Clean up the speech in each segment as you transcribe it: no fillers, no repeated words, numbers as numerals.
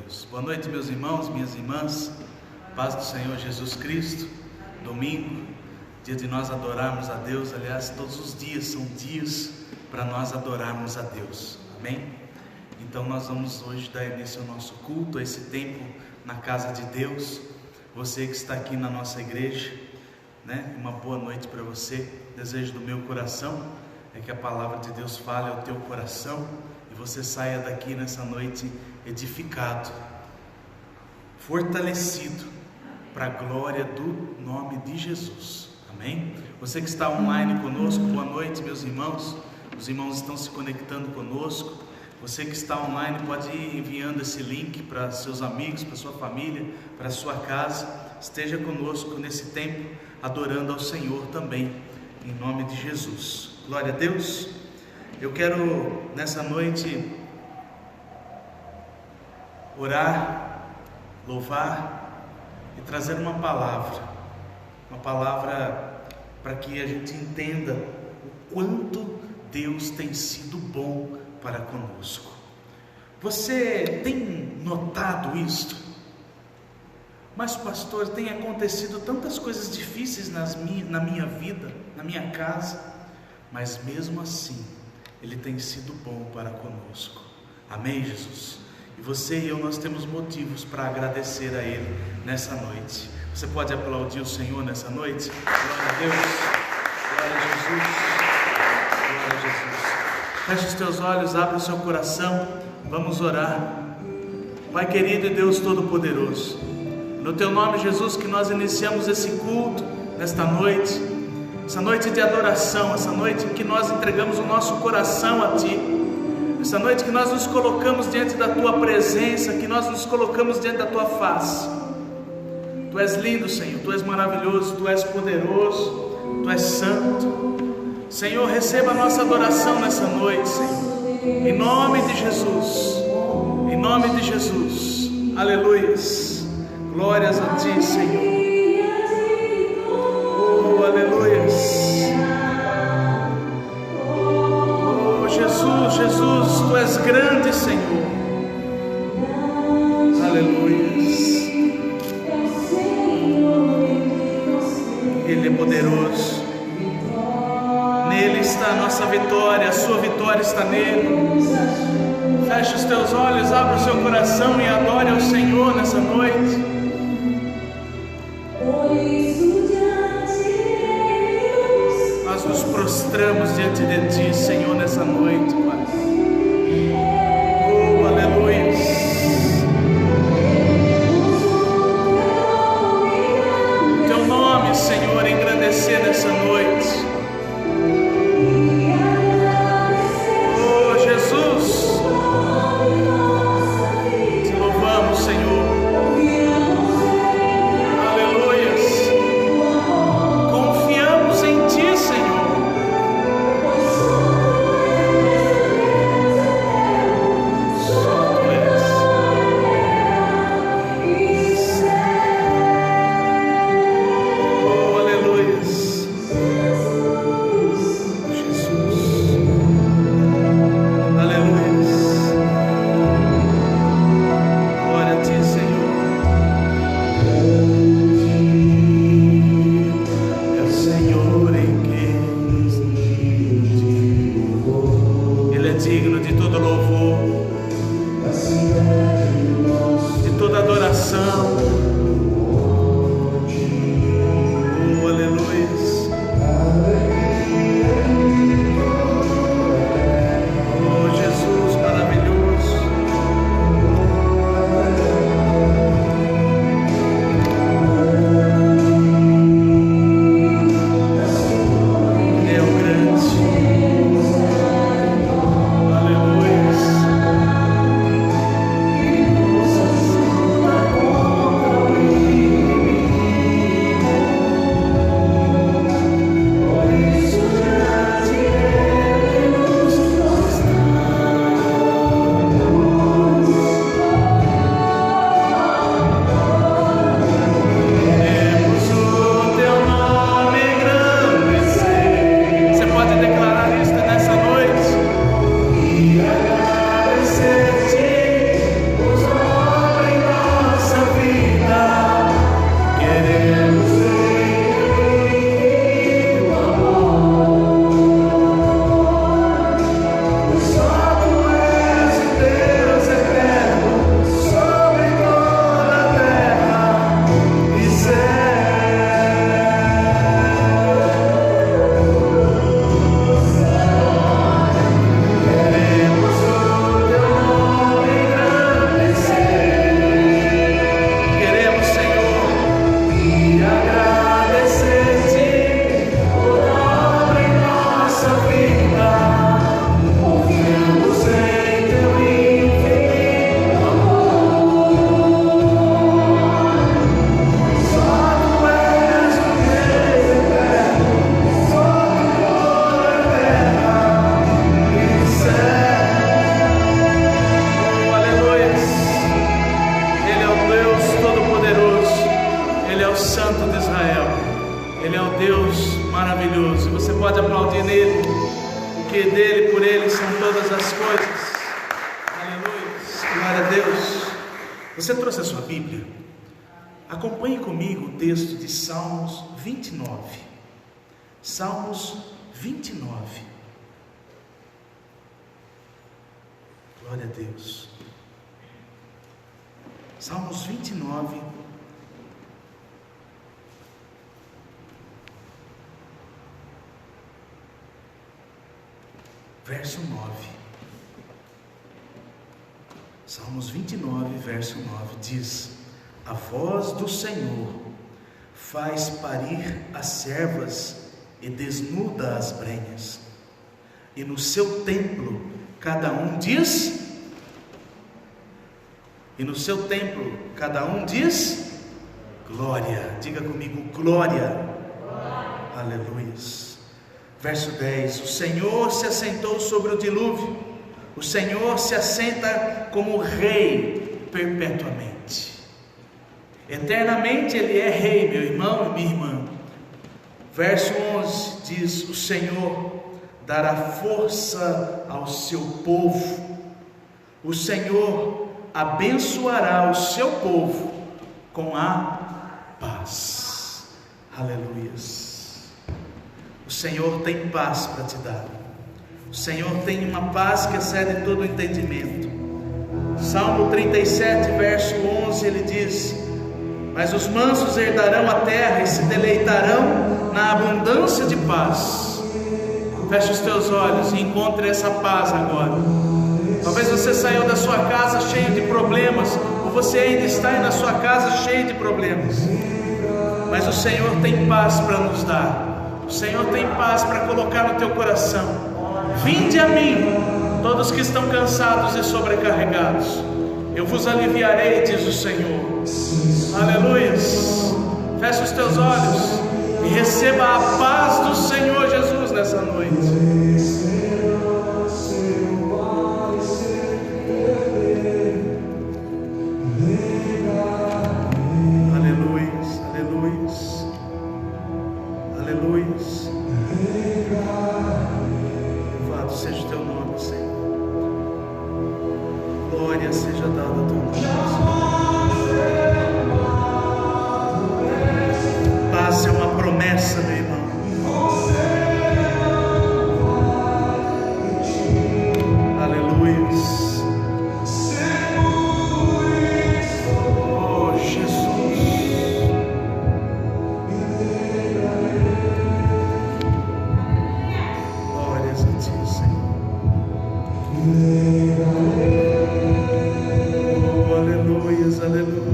Deus. Boa noite, meus irmãos, minhas irmãs. Paz do Senhor Jesus Cristo. Domingo, dia de nós adorarmos a Deus. Aliás, todos os dias são dias para nós adorarmos a Deus. Amém? Então nós vamos hoje dar início ao nosso culto, a esse tempo na casa de Deus. Você que está aqui na nossa igreja, uma boa noite para você. Desejo do meu coração é que a palavra de Deus fale ao teu coração e você saia daqui nessa noite edificado, fortalecido para a glória do nome de Jesus. Amém? Você que está online conosco, boa noite, meus irmãos. Os irmãos estão se conectando conosco. Você que está online pode ir enviando esse link para seus amigos, para sua família, para sua casa. Esteja conosco nesse tempo, adorando ao Senhor também, em nome de Jesus. Glória a Deus. Eu quero nessa noite orar, louvar e trazer uma palavra para que a gente entenda o quanto Deus tem sido bom para conosco. Você tem notado isto? Mas pastor, tem acontecido tantas coisas difíceis na minha vida, na minha casa, mas mesmo assim Ele tem sido bom para conosco. Amém, Jesus? E você e eu, nós temos motivos para agradecer a Ele nessa noite. Você pode aplaudir o Senhor nessa noite? Glória a Deus, glória a Jesus, glória a Jesus. Feche os teus olhos, abre o seu coração, vamos orar. Pai querido e Deus Todo-Poderoso, no Teu nome, Jesus, que nós iniciamos esse culto nesta noite, essa noite de adoração, essa noite em que nós entregamos o nosso coração a Ti, essa noite que nós nos colocamos diante da Tua presença, que nós nos colocamos diante da Tua face. Tu és lindo, Senhor, Tu és maravilhoso, Tu és poderoso, Tu és santo. Senhor, receba a nossa adoração nessa noite, Senhor, em nome de Jesus, em nome de Jesus, aleluias, glórias a Ti, Senhor, oh, aleluias, oh, Jesus, Jesus, Tu és grande, Senhor, aleluias, Ele é poderoso. Nele está a nossa vitória, a sua vitória está nele. Feche os teus olhos, abre o seu coração e adore ao Senhor nessa noite. Nós nos prostramos diante de Ti, Senhor, nessa noite, Pai. Oh, aleluia. Teu nome, Senhor, engrandecer nessa noite. o Santo de Israel, Ele é o Deus maravilhoso. Você pode aplaudir nele, porque dele, por ele são todas as coisas. Aleluia, glória a Deus. Você trouxe a sua Bíblia? Acompanhe comigo o texto de Salmos 29. Salmos 29. Glória a Deus. Salmos 29. Verso 9. Salmos 29, verso 9 diz: a voz do Senhor faz parir as servas e desnuda as brenhas, e no seu templo cada um diz, glória. Diga comigo, glória. Aleluias. Verso 10: o Senhor se assentou sobre o dilúvio, o Senhor se assenta como rei perpetuamente. Eternamente Ele é rei, meu irmão e minha irmã. Verso 11 diz: o Senhor dará força ao seu povo, o Senhor abençoará o seu povo com a paz. Aleluias. O Senhor tem paz para te dar. O Senhor tem uma paz que excede todo o entendimento. Salmo 37, verso 11, ele diz: mas os mansos herdarão a terra e se deleitarão na abundância de paz. Feche os teus olhos e encontre essa paz agora. Talvez você saiu da sua casa cheio de problemas, ou você ainda está aí na sua casa cheio de problemas, mas o Senhor tem paz para nos dar. O Senhor tem paz para colocar no teu coração. Vinde a mim, todos que estão cansados e sobrecarregados, eu vos aliviarei, diz o Senhor. Aleluias. Feche os teus olhos e receba a paz do Senhor Jesus nessa noite. Aleluias, aleluias, aleluias. Louvado seja o teu nome, Senhor. Glória seja dada ao teu nome, Senhor. Paz é uma promessa, meu irmão. Aleluias. Oh, Jesus. Glórias a ti, Senhor. Oh, aleluias, aleluias.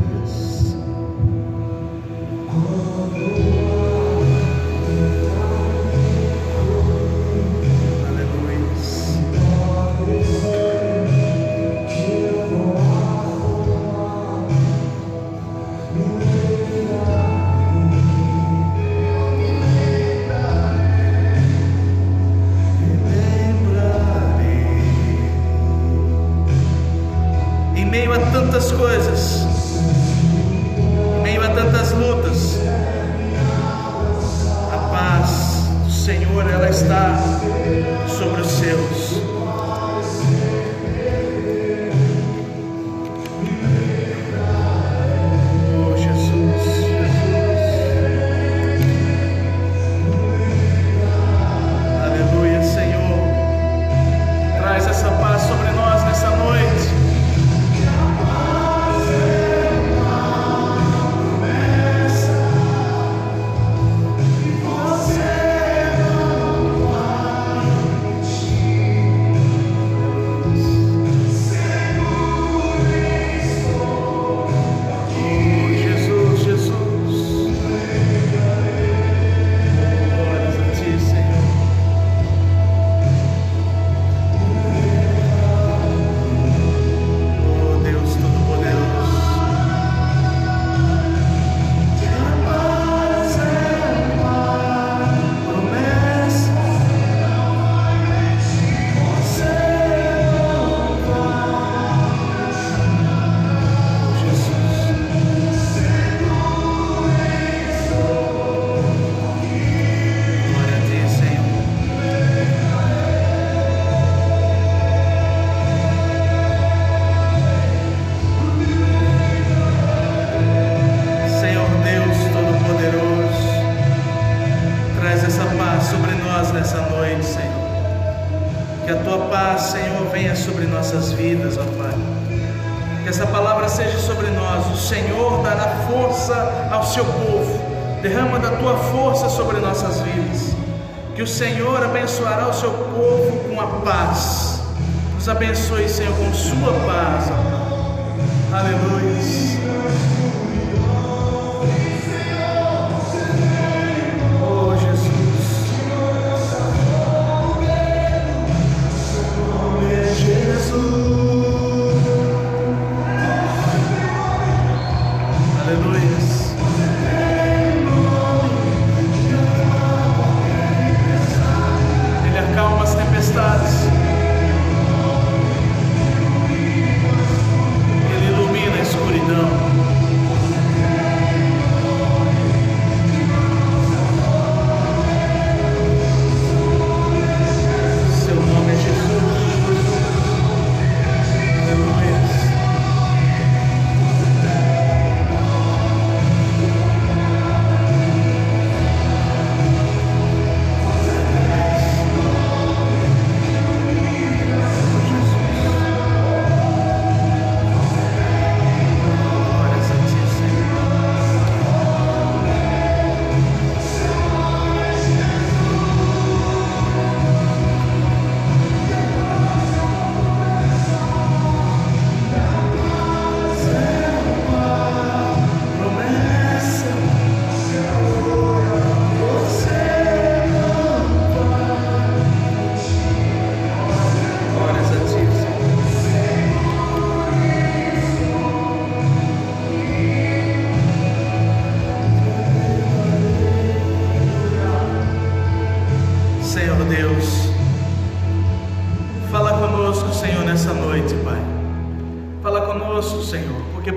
Tantas coisas, em meio a tantas lutas, a paz do Senhor, ela está sobre os seus. Oh, Jesus, aleluia, Senhor, traz essa paz sobre nós nessa noite. nossas vidas, ó Pai. Que essa palavra seja sobre nós. O Senhor dará força ao seu povo. Derrama da tua força sobre nossas vidas. Que o Senhor abençoará o seu povo com a paz. Nos abençoe, Senhor, com sua paz, ó Pai. Aleluia.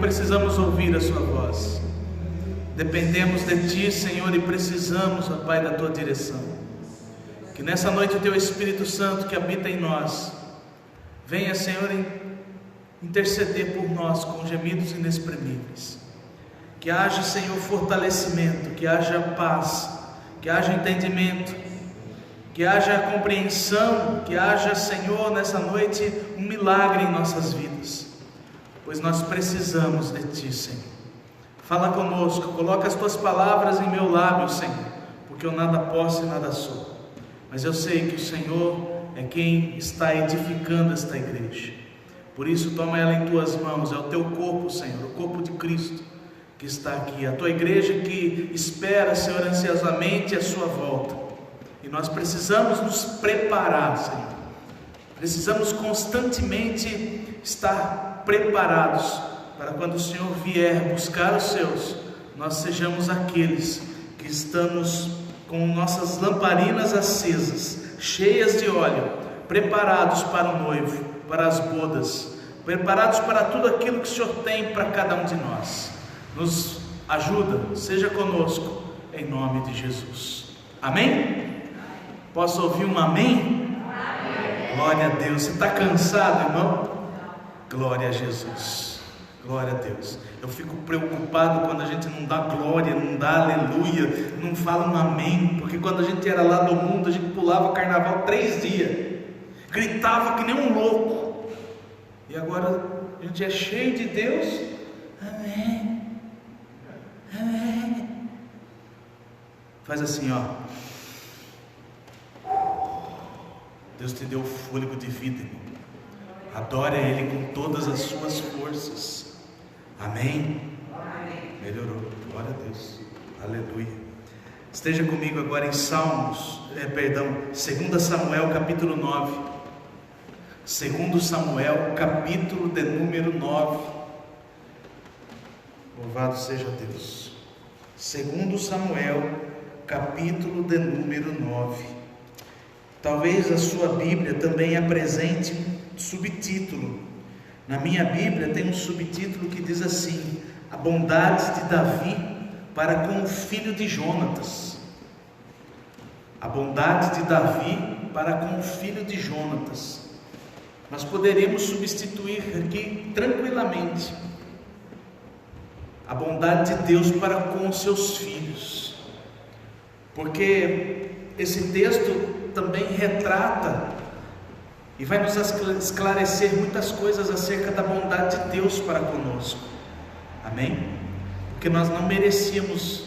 Precisamos ouvir a sua voz. Dependemos de ti, Senhor, e precisamos, ó Pai, da tua direção. Que nessa noite o teu Espírito Santo que habita em nós venha, Senhor, interceder por nós com gemidos inexprimíveis. Que haja, Senhor, fortalecimento, que haja paz, que haja entendimento, que haja compreensão, que haja, Senhor, nessa noite um milagre em nossas vidas. Pois nós precisamos de ti, Senhor. Fala conosco, coloca as tuas palavras em meu lábio, Senhor, porque eu nada posso e nada sou, mas eu sei que o Senhor é quem está edificando esta igreja. Por isso toma ela em tuas mãos. É o teu corpo, Senhor, o corpo de Cristo que está aqui, a tua igreja que espera, Senhor, ansiosamente a sua volta. E nós precisamos nos preparar, Senhor. Precisamos constantemente estar preparados para quando o Senhor vier buscar os seus, nós sejamos aqueles que estamos com nossas lamparinas acesas, cheias de óleo, preparados para o noivo, para as bodas, preparados para tudo aquilo que o Senhor tem para cada um de nós. Nos ajuda, seja conosco, em nome de Jesus. Amém? Posso ouvir um amém? Amém. Glória a Deus. Você está cansado, irmão? Glória a Jesus, glória a Deus. Eu fico preocupado quando a gente não dá glória, não dá aleluia, não fala um amém, porque quando a gente era lá do mundo, a gente pulava carnaval 3 dias, gritava que nem um louco, e agora a gente é cheio de Deus, amém, amém. Faz assim, ó. Deus te deu fôlego de vida, irmão. Adore a Ele com todas as suas forças. Amém? Amém. Melhorou. Glória a Deus. Aleluia. Esteja comigo agora em Salmos, 2 Samuel capítulo 9. 2 Samuel capítulo de número 9. Louvado seja Deus. 2 Samuel capítulo de número 9. Talvez a sua Bíblia também apresente subtítulo. Na minha Bíblia tem um subtítulo que diz assim: a bondade de Davi para com o filho de Jonatas. A bondade de Davi para com o filho de Jonatas. Nós poderíamos substituir aqui tranquilamente: a bondade de Deus para com os seus filhos, porque esse texto também retrata e vai nos esclarecer muitas coisas acerca da bondade de Deus para conosco. Amém? Porque nós não merecíamos,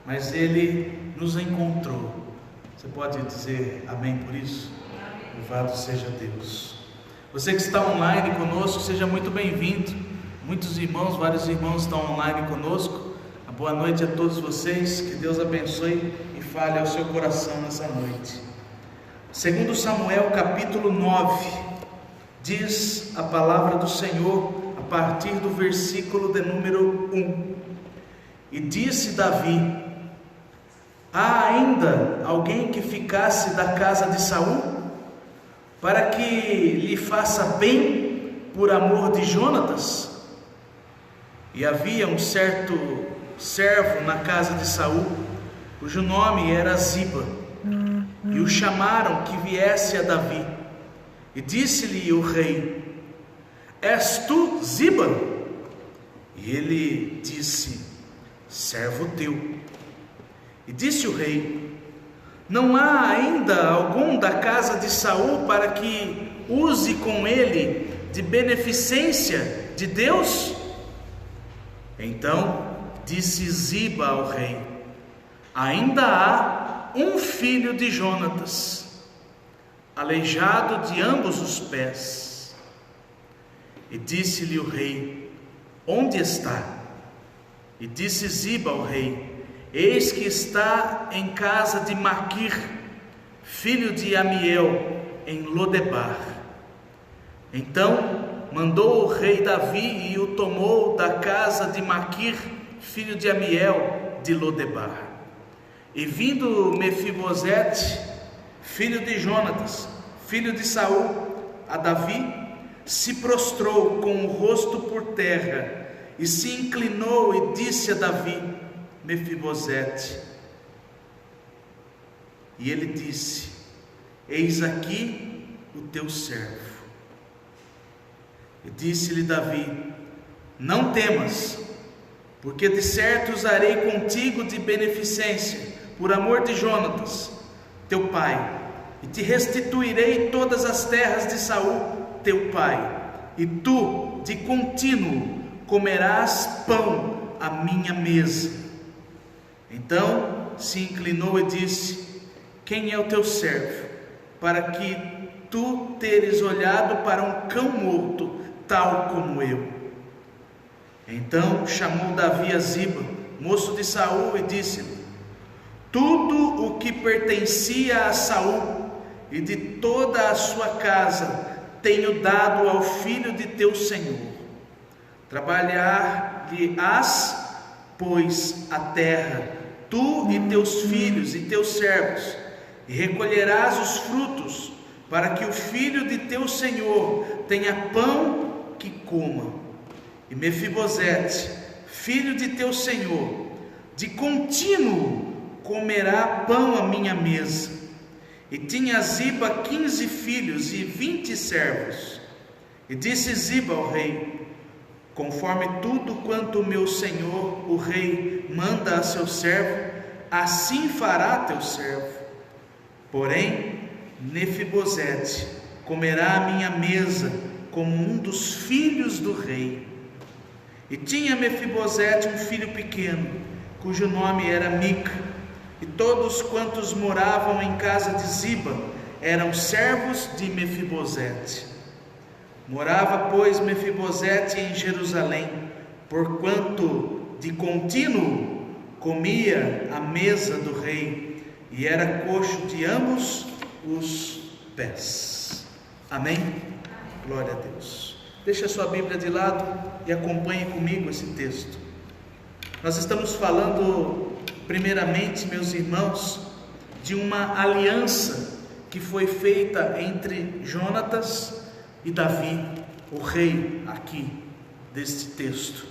mas Ele nos encontrou. Você pode dizer amém por isso? Louvado seja Deus. Você que está online conosco, seja muito bem-vindo. Muitos irmãos, vários irmãos estão online conosco. Boa noite a todos vocês, que Deus abençoe e fale ao seu coração nessa noite. Segundo Samuel capítulo 9, diz a palavra do Senhor a partir do versículo de número 1. E disse Davi: há ainda alguém que ficasse da casa de Saul, para que lhe faça bem por amor de Jonatas? E havia um certo servo na casa de Saul, cujo nome era Ziba, e o chamaram que viesse a Davi. E disse-lhe o rei: és tu Ziba? E ele disse: servo teu. E disse o rei: não há ainda algum da casa de Saul para que use com ele de beneficência de Deus? Então disse Ziba ao rei: ainda há um filho de Jonatas, aleijado de ambos os pés. E disse-lhe o rei: onde está? E disse Ziba ao rei: eis que está em casa de Maquir, filho de Amiel, em Lodebar. Então mandou o rei Davi e o tomou da casa de Maquir, filho de Amiel, de Lodebar. E vindo Mefibosete, filho de Jonatas, filho de Saul, a Davi, se prostrou com o rosto por terra e se inclinou e disse a Davi: Mefibosete. E ele disse: eis aqui o teu servo. E disse-lhe Davi: não temas, porque de certo usarei contigo de beneficência, por amor de Jonatas, teu pai, e te restituirei todas as terras de Saul, teu pai, e tu, de contínuo, comerás pão à minha mesa. Então se inclinou e disse: quem é o teu servo, para que tu teres olhado para um cão morto, tal como eu? Então chamou Davi a Ziba, moço de Saul, e disse-lhe: tudo o que pertencia a Saul e de toda a sua casa tenho dado ao filho de teu senhor. Trabalhar-lhe-ás, pois, a terra, tu e teus filhos e teus servos, e recolherás os frutos, para que o filho de teu senhor tenha pão que coma. E Mefibosete, filho de teu senhor, de contínuo comerá pão à minha mesa. E tinha Ziba 15 filhos e 20 servos. E disse Ziba ao rei: conforme tudo quanto o meu senhor, o rei, manda a seu servo, assim fará teu servo. Porém, Mefibosete comerá à minha mesa como um dos filhos do rei. E tinha Mefibosete um filho pequeno, cujo nome era Mica, e todos quantos moravam em casa de Ziba eram servos de Mefibosete. Morava, pois, Mefibosete em Jerusalém, porquanto de contínuo comia à mesa do rei, e era coxo de ambos os pés. Amém? Glória a Deus. Deixe a sua Bíblia de lado e acompanhe comigo esse texto. Nós estamos falando, primeiramente, meus irmãos, de uma aliança que foi feita entre Jonatas e Davi, o rei aqui deste texto.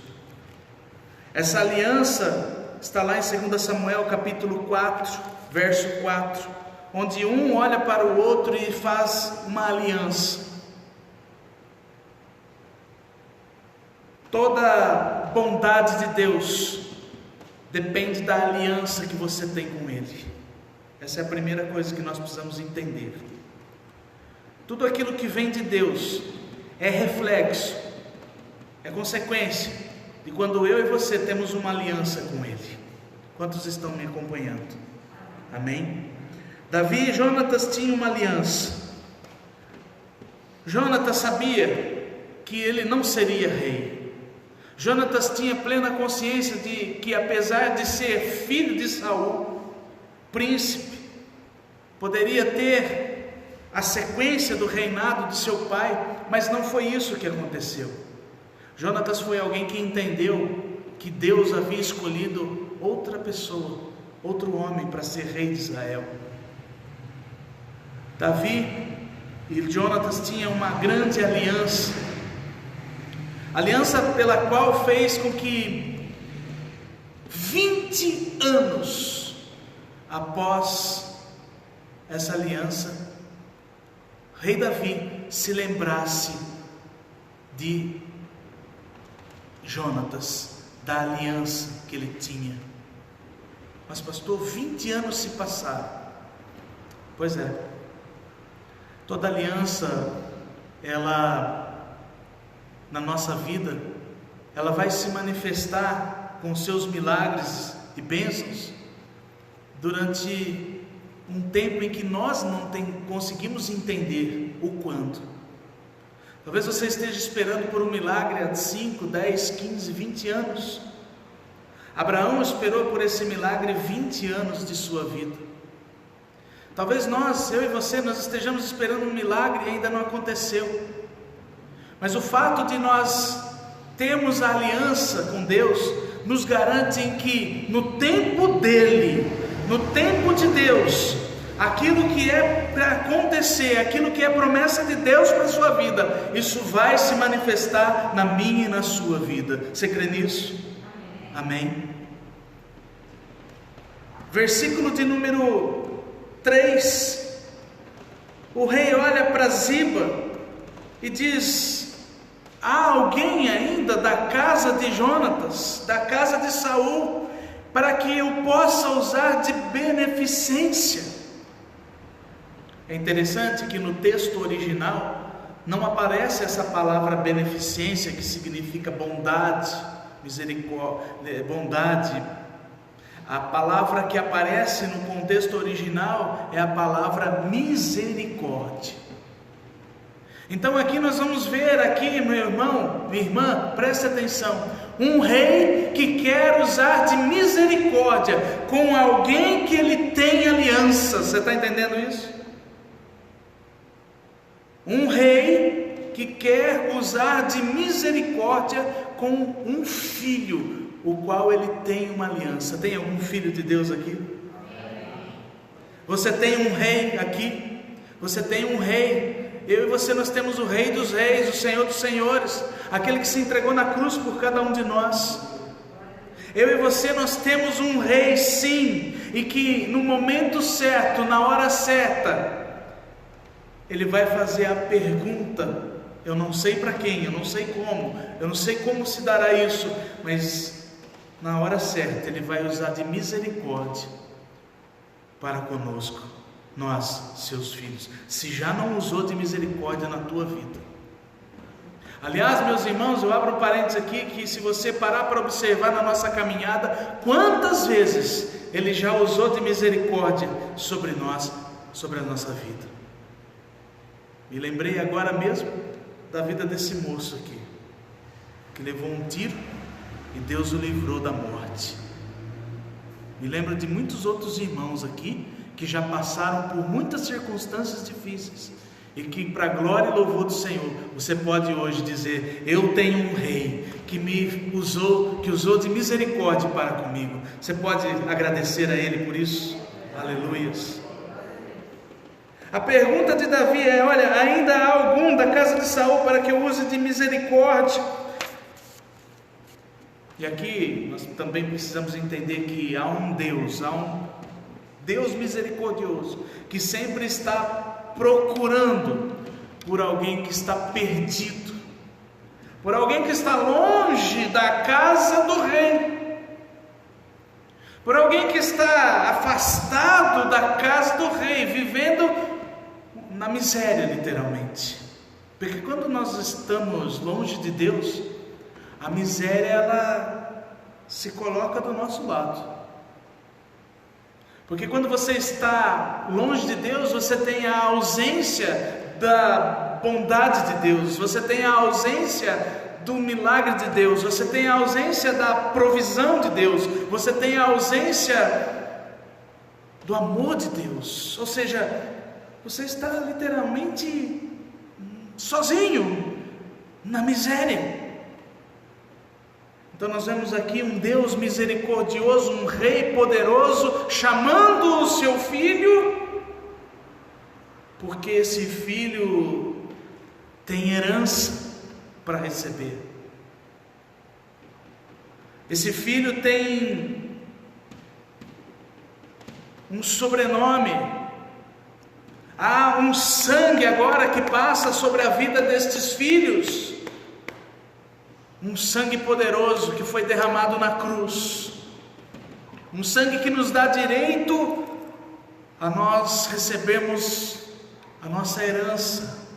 Essa aliança está lá em 2 Samuel capítulo 4, verso 4, onde um olha para o outro e faz uma aliança. Toda bondade de Deus depende da aliança que você tem com Ele. Essa é a primeira coisa que nós precisamos entender. Tudo aquilo que vem de Deus é reflexo, é consequência de quando eu e você temos uma aliança com Ele. Quantos estão me acompanhando? Amém? Davi e Jonatas tinham uma aliança. Jonatas sabia que ele não seria rei. Jonatas tinha plena consciência de que, apesar de ser filho de Saul, príncipe, poderia ter a sequência do reinado de seu pai, mas não foi isso que aconteceu. Jonatas foi alguém que entendeu que Deus havia escolhido outra pessoa, outro homem para ser rei de Israel. Davi e Jonatas tinham uma grande aliança, aliança pela qual fez com que 20 anos após essa aliança, o rei Davi se lembrasse de Jonatas, da aliança que ele tinha. Mas pastor, 20 anos se passaram. Pois é, toda aliança, ela, na nossa vida, ela vai se manifestar com seus milagres e bênçãos durante um tempo em que nós não conseguimos entender o quando. Talvez você esteja esperando por um milagre há 5, 10, 15, 20 anos. Abraão esperou por esse milagre 20 anos de sua vida. Talvez eu e você, nós estejamos esperando um milagre e ainda não aconteceu. Mas o fato de nós termos a aliança com Deus nos garante que no tempo dele, no tempo de Deus, aquilo que é para acontecer, aquilo que é promessa de Deus para a sua vida, isso vai se manifestar na minha e na sua vida. Você crê nisso? Amém? Versículo de número 3. O rei olha para Ziba e diz: há alguém ainda da casa de Jonatas, da casa de Saul, para que eu possa usar de beneficência. É interessante que no texto original não aparece essa palavra beneficência, que significa bondade, misericórdia, bondade. A palavra que aparece no contexto original é a palavra misericórdia. Então aqui nós vamos ver aqui, meu irmão, minha irmã, preste atenção, um rei que quer usar de misericórdia com alguém que ele tem aliança. Você está entendendo isso? Um rei que quer usar de misericórdia com um filho, o qual ele tem uma aliança. Tem algum filho de Deus aqui? Você tem um rei aqui? Você tem um rei? Eu e você, nós temos o Rei dos Reis, o Senhor dos Senhores, aquele que se entregou na cruz por cada um de nós. Eu e você, nós temos um rei, sim, e que no momento certo, na hora certa, ele vai fazer a pergunta. Eu não sei para quem, eu não sei como se dará isso, mas na hora certa ele vai usar de misericórdia para conosco, nós, seus filhos. Se já não usou de misericórdia na tua vida, aliás, meus irmãos, eu abro um parênteses aqui, que se você parar para observar na nossa caminhada, quantas vezes ele já usou de misericórdia sobre nós, sobre a nossa vida. Me lembrei agora mesmo da vida desse moço aqui, que levou um tiro e Deus o livrou da morte. Me lembro de muitos outros irmãos aqui que já passaram por muitas circunstâncias difíceis e que, para a glória e louvor do Senhor, você pode hoje dizer: eu tenho um rei que me usou, que usou de misericórdia para comigo. Você pode agradecer a ele por isso? Aleluias. A pergunta de Davi é: olha, ainda há algum da casa de Saul para que eu use de misericórdia? E aqui nós também precisamos entender que há um Deus misericordioso, que sempre está procurando por alguém que está perdido, por alguém que está longe da casa do rei, por alguém que está afastado da casa do rei, vivendo na miséria, literalmente. Porque quando nós estamos longe de Deus, a miséria ela se coloca do nosso lado. Porque quando você está longe de Deus, você tem a ausência da bondade de Deus, você tem a ausência do milagre de Deus, você tem a ausência da provisão de Deus, você tem a ausência do amor de Deus. Ou seja, você está literalmente sozinho na miséria. Então nós vemos aqui um Deus misericordioso, um Rei poderoso, chamando o seu filho, porque esse filho tem herança para receber. Esse filho tem um sobrenome. Há um sangue agora que passa sobre a vida destes filhos. Um sangue poderoso que foi derramado na cruz. Um sangue que nos dá direito a nós recebermos a nossa herança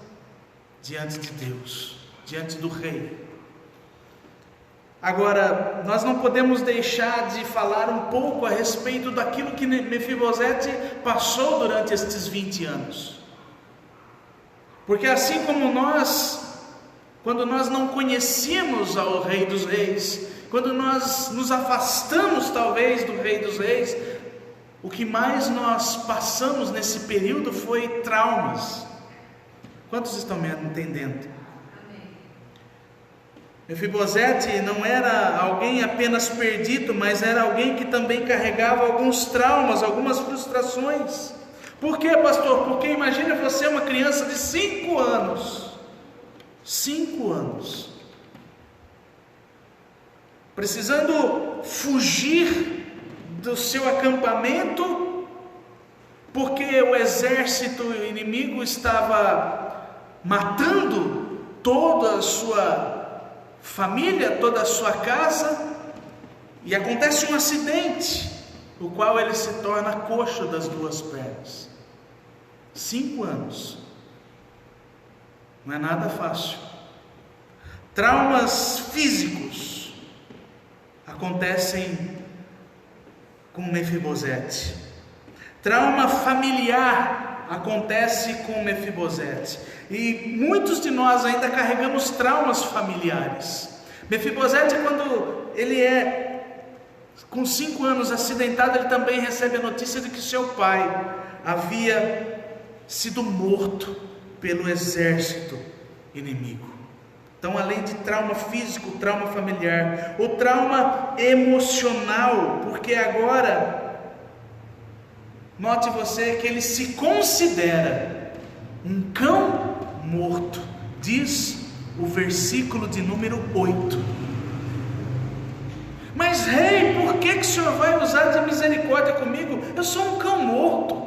diante de Deus, diante do Rei. Agora, nós não podemos deixar de falar um pouco a respeito daquilo que Mefibosete passou durante estes 20 anos. Porque assim como nós, quando nós não conhecíamos ao Rei dos Reis, quando nós nos afastamos talvez do Rei dos Reis, o que mais nós passamos nesse período foi traumas. Quantos estão me entendendo? Mefibosete não era alguém apenas perdido, mas era alguém que também carregava alguns traumas, algumas frustrações. Por quê, pastor? Porque imagina você, uma criança de 5 anos, 5 anos, precisando fugir do seu acampamento, porque o exército inimigo estava matando toda a sua família, toda a sua casa, e acontece um acidente, o qual ele se torna coxo das 2 pernas. 5 anos, não é nada fácil. Traumas físicos acontecem com Mefibosete. Trauma familiar acontece com Mefibosete. E muitos de nós ainda carregamos traumas familiares. Mefibosete, quando ele é com 5 anos acidentado, ele também recebe a notícia de que seu pai havia sido morto pelo exército inimigo. Então, além de trauma físico, trauma familiar, o trauma emocional, porque agora, note você que ele se considera um cão morto, diz o versículo de número 8. Mas rei, por que o senhor vai usar de misericórdia comigo? Eu sou um cão morto.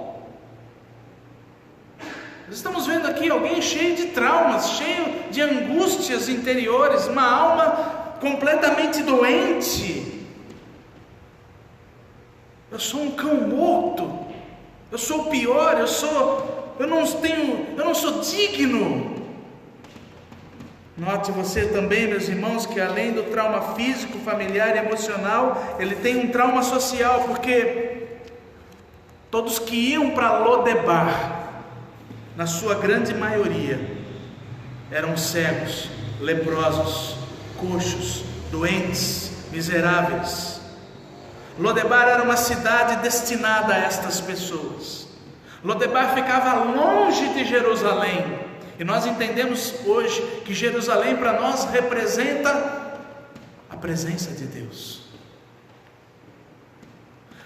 Estamos vendo aqui alguém cheio de traumas, cheio de angústias interiores, uma alma completamente doente. Eu sou um cão morto, eu sou o pior, eu não sou digno. Note você também, meus irmãos, que além do trauma físico, familiar e emocional, ele tem um trauma social, porque todos que iam para Lodebar, na sua grande maioria, eram cegos, leprosos, coxos, doentes, miseráveis. Lodebar era uma cidade destinada a estas pessoas. Lodebar ficava longe de Jerusalém, e nós entendemos hoje que Jerusalém para nós representa a presença de Deus.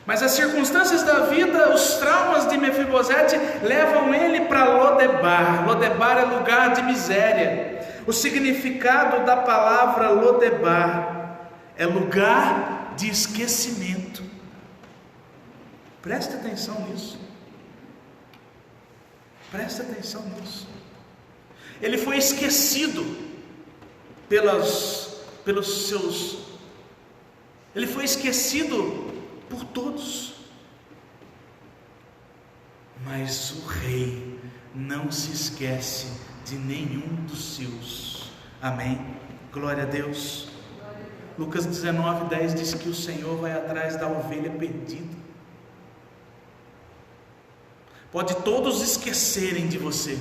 Mas as circunstâncias da vida, os traumas de Mefibosete levam ele para Lodebar. Lodebar é lugar de miséria. O significado da palavra Lodebar é lugar de esquecimento. Preste atenção nisso. Preste atenção nisso. Ele foi esquecido pelos seus. Ele foi esquecido por todos, mas o rei não se esquece de nenhum dos seus. Amém? Glória a Deus. Lucas 19:10 diz que o Senhor vai atrás da ovelha perdida. Pode todos esquecerem de você,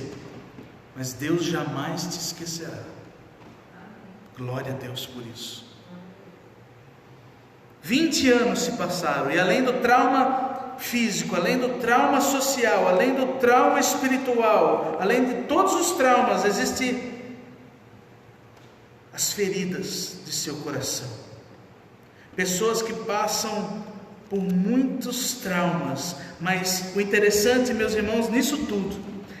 mas Deus jamais te esquecerá. Glória a Deus por isso. 20 anos se passaram, e além do trauma físico, além do trauma social, além do trauma espiritual, além de todos os traumas, existem as feridas de seu coração. Pessoas que passam por muitos traumas, mas o interessante, meus irmãos, nisso tudo,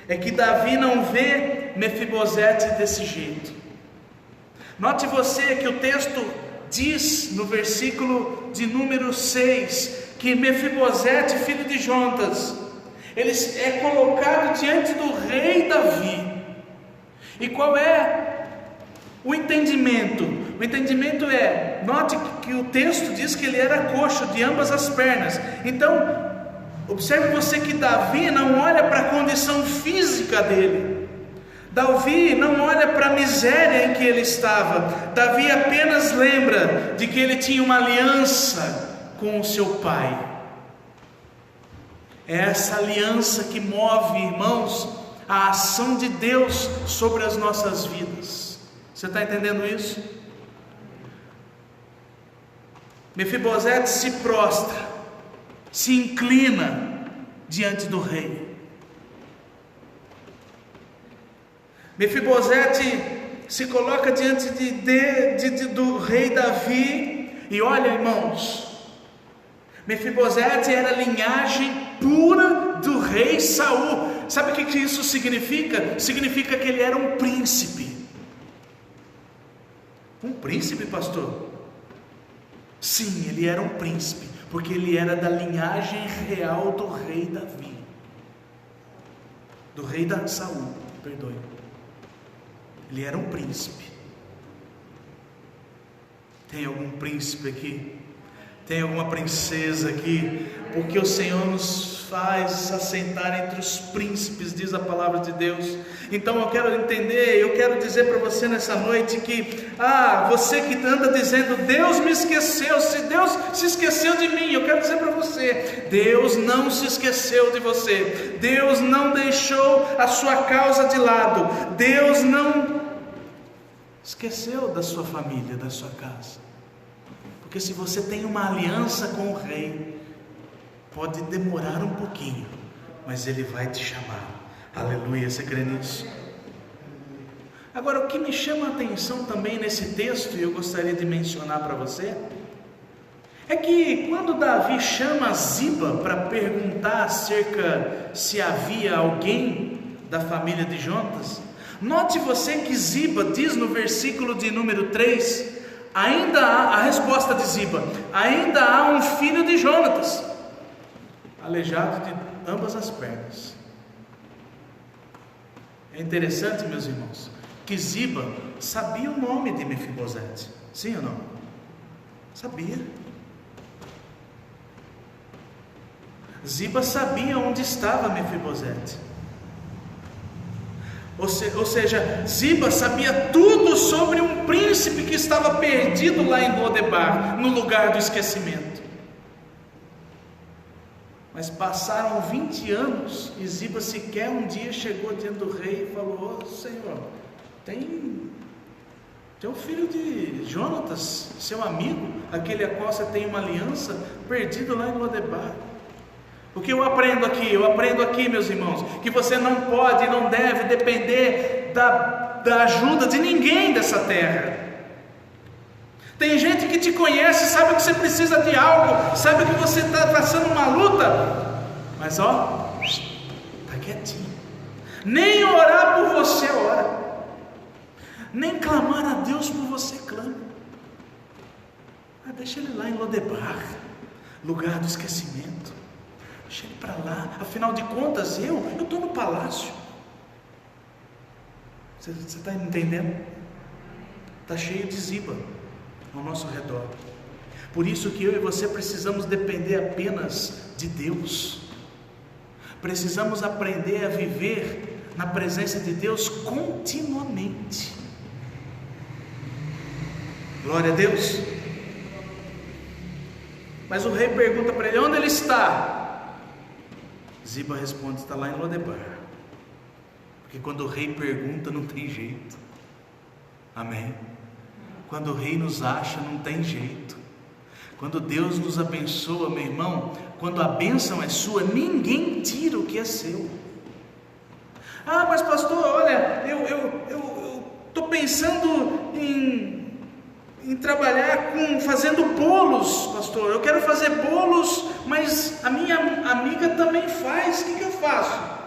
é que Davi não vê Mefibosete desse jeito. Note você que o texto diz no versículo de número 6, que Mefibosete, filho de Jonatas, ele é colocado diante do rei Davi. E qual é o entendimento? O entendimento é, note que o texto diz que ele era coxo de ambas as pernas. Então, observe você que Davi não olha para a condição física dele. Davi não olha para a miséria em que ele estava. Davi apenas lembra de que ele tinha uma aliança com o seu pai. É essa aliança que move, irmãos, a ação de Deus sobre as nossas vidas. Você está entendendo isso? Mefibosete se prostra, se inclina diante do rei. Mefibosete se coloca diante do rei Davi. E olha, irmãos, Mefibosete era linhagem pura do rei Saul. Sabe o que isso significa? Significa que ele era um príncipe. Um príncipe, pastor? Sim, ele era um príncipe, porque ele era da linhagem real do rei Davi, do rei da Saul, perdoe. Ele era um príncipe. Tem algum príncipe aqui? Tem alguma princesa aqui? Porque o Senhor nos faz assentar entre os príncipes, diz a palavra de Deus. Então eu quero entender, eu quero dizer para você nessa noite que, você que anda dizendo, Deus me esqueceu, se Deus se esqueceu de mim, eu quero dizer para você, Deus não se esqueceu de você, Deus não deixou a sua causa de lado, Deus não esqueceu da sua família, da sua casa. Porque se você tem uma aliança com o rei, pode demorar um pouquinho, mas ele vai te chamar. Aleluia, você crê nisso? Agora, o que me chama a atenção também nesse texto, e eu gostaria de mencionar para você, é que quando Davi chama Ziba para perguntar acerca se havia alguém da família de Jonatas, note você que Ziba diz no versículo de número 3, ainda há, a resposta de Ziba, ainda há um filho de Jonatas, aleijado de ambas as pernas. É interessante, meus irmãos, que Ziba sabia o nome de Mefibosete, sim ou não? Sabia. Ziba sabia onde estava Mefibosete. Ou seja, Ziba sabia tudo sobre um príncipe que estava perdido lá em Lodebar, no lugar do esquecimento. Mas passaram 20 anos e Ziba sequer um dia chegou diante do rei e falou: Senhor, tem um filho de Jonatas, seu amigo, aquele a qual você tem uma aliança, perdido lá em Lodebar. O que eu aprendo aqui? Eu aprendo aqui, meus irmãos, que você não pode e não deve depender da ajuda de ninguém dessa terra. Tem gente que te conhece, sabe que você precisa de algo, sabe que você está passando uma luta, mas está quietinho. Nem orar por você ora, nem clamar a Deus por você clama. Deixa ele lá em Lodebar, lugar do esquecimento. Deixa ele para lá, afinal de contas eu estou no palácio. Você está entendendo? Está cheio de Ziba ao nosso redor. Por isso que eu e você precisamos depender apenas de Deus. Precisamos aprender a viver na presença de Deus continuamente. Glória a Deus. Mas o rei pergunta para ele: onde ele está? Ziba responde: está lá em Lodebar. Porque quando o rei pergunta, não tem jeito. Amém? Quando o rei nos acha, não tem jeito. Quando Deus nos abençoa, meu irmão, quando a bênção é sua, ninguém tira o que é seu. Ah, mas pastor, olha, eu estou pensando em trabalhar fazendo bolos, pastor. Eu quero fazer bolos, mas a minha amiga também faz. O que eu faço?